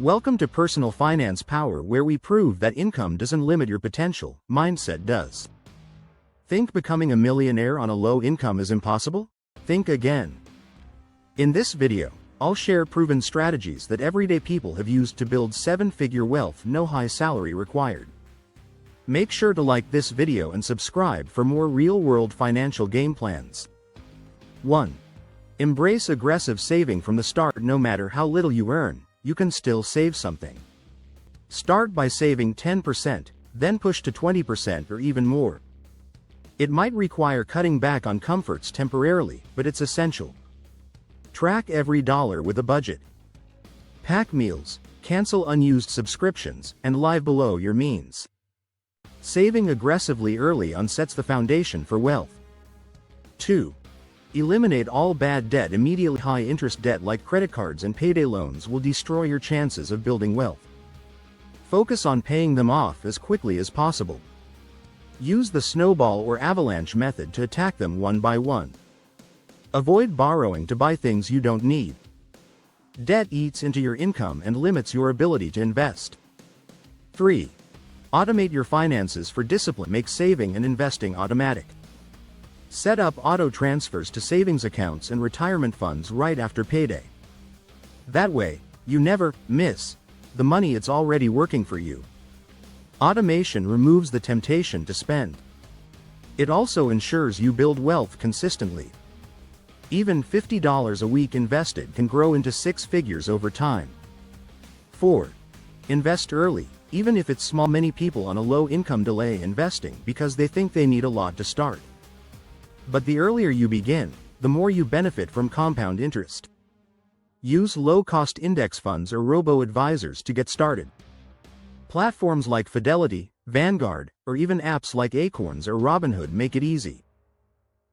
Welcome to Personal Finance Power, where we prove that income doesn't limit your potential, mindset does. Think becoming a millionaire on a low income is impossible? Think again. In this video, I'll share proven strategies that everyday people have used to build seven-figure wealth, no high salary required. Make sure to like this video and subscribe for more real-world financial game plans. 1. Embrace aggressive saving from the start. No matter how little you earn, you can still save something. Start by saving 10%, then push to 20% or even more. It might require cutting back on comforts temporarily, but it's essential. Track every dollar with a budget. Pack meals, cancel unused subscriptions, and live below your means. Saving aggressively early on sets the foundation for wealth. 2. Eliminate all bad debt immediately. High-interest debt like credit cards and payday loans will destroy your chances of building wealth. Focus on paying them off as quickly as possible. Use the snowball or avalanche method to attack them one by one. Avoid borrowing to buy things you don't need. Debt eats into your income and limits your ability to invest. 3. Automate your finances for discipline. Make saving and investing automatic. Set up auto transfers to savings accounts and retirement funds right after payday. That way, you never miss the money. It's already working for you. Automation removes the temptation to spend. It also ensures you build wealth consistently. Even $50 a week invested can grow into six figures over time. 4. Invest early, even if it's small. Many people on a low income delay investing because they think they need a lot to start. But the earlier you begin, the more you benefit from compound interest. Use low-cost index funds or robo-advisors to get started. Platforms like Fidelity, Vanguard, or even apps like Acorns or Robinhood make it easy.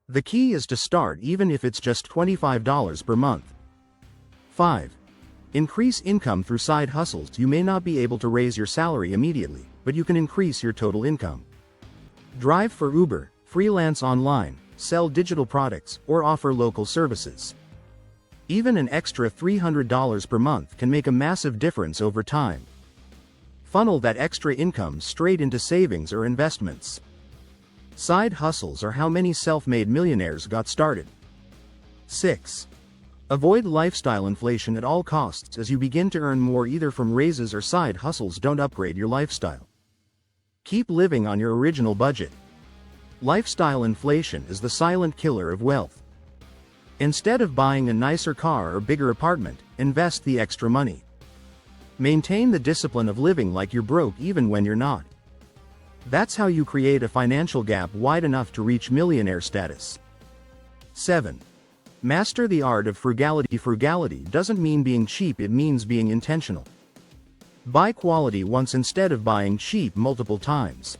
The key is to start even if it's just $25 per month. 5. Increase income through side hustles. You may not be able to raise your salary immediately, but you can increase your total income. Drive for Uber, freelance online, sell digital products, or offer local services. Even an extra $300 per month can make a massive difference over time. Funnel that extra income straight into savings or investments. Side hustles are how many self-made millionaires got started. 6. Avoid lifestyle inflation at all costs. As you begin to earn more either from raises or side hustles, don't upgrade your lifestyle. Keep living on your original budget. Lifestyle inflation is the silent killer of wealth. Instead of buying a nicer car or bigger apartment, invest the extra money. Maintain the discipline of living like you're broke even when you're not. That's how you create a financial gap wide enough to reach millionaire status. 7. Master the art of frugality. Frugality doesn't mean being cheap, it means being intentional. Buy quality once instead of buying cheap multiple times.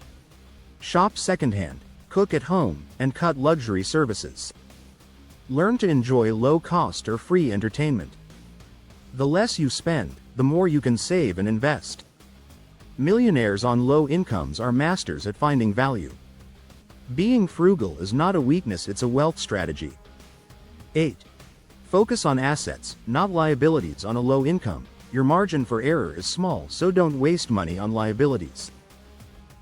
Shop secondhand, cook at home, and cut luxury services. Learn to enjoy low-cost or free entertainment. The less you spend, the more you can save and invest. Millionaires on low incomes are masters at finding value. Being frugal is not a weakness, it's a wealth strategy. 8. Focus on assets, not liabilities. On a low income, your margin for error is small, so don't waste money on liabilities.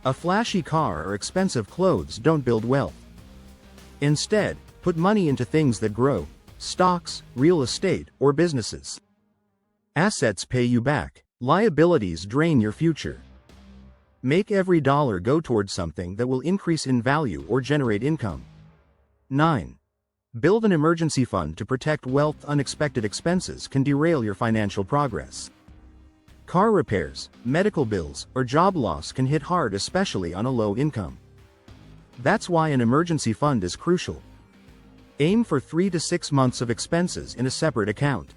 A flashy car or expensive clothes don't build wealth. Instead, put money into things that grow: stocks, real estate, or businesses. Assets pay you back, liabilities drain your future. Make every dollar go towards something that will increase in value or generate income. 9. Build an emergency fund to protect wealth. Unexpected expenses can derail your financial progress. Car repairs, medical bills, or job loss can hit hard, especially on a low income. That's why an emergency fund is crucial. Aim for 3 to 6 months of expenses in a separate account.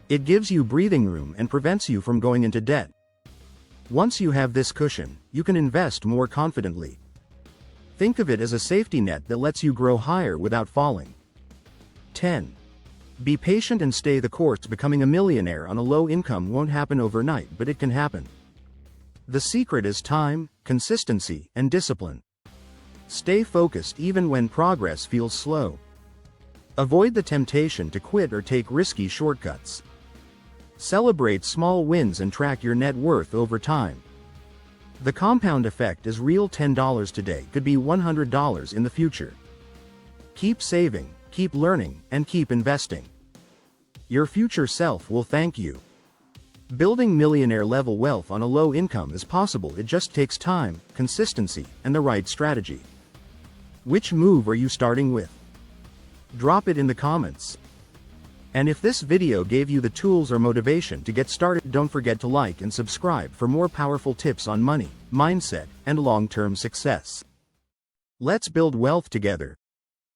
It gives you breathing room and prevents you from going into debt. Once you have this cushion, you can invest more confidently. Think of it as a safety net that lets you grow higher without falling. 10. Be patient and stay the course. Becoming a millionaire on a low income won't happen overnight, but it can happen. The secret is time, consistency, and discipline. Stay focused even when progress feels slow. Avoid the temptation to quit or take risky shortcuts. Celebrate small wins and track your net worth over time. The compound effect is real. $10 today could be $100 in the future. Keep saving, keep learning, and keep investing. Your future self will thank you. Building millionaire-level wealth on a low income is possible. It just takes time, consistency, and the right strategy. Which move are you starting with? Drop it in the comments. And if this video gave you the tools or motivation to get started, don't forget to like and subscribe for more powerful tips on money, mindset, and long-term success. Let's build wealth together.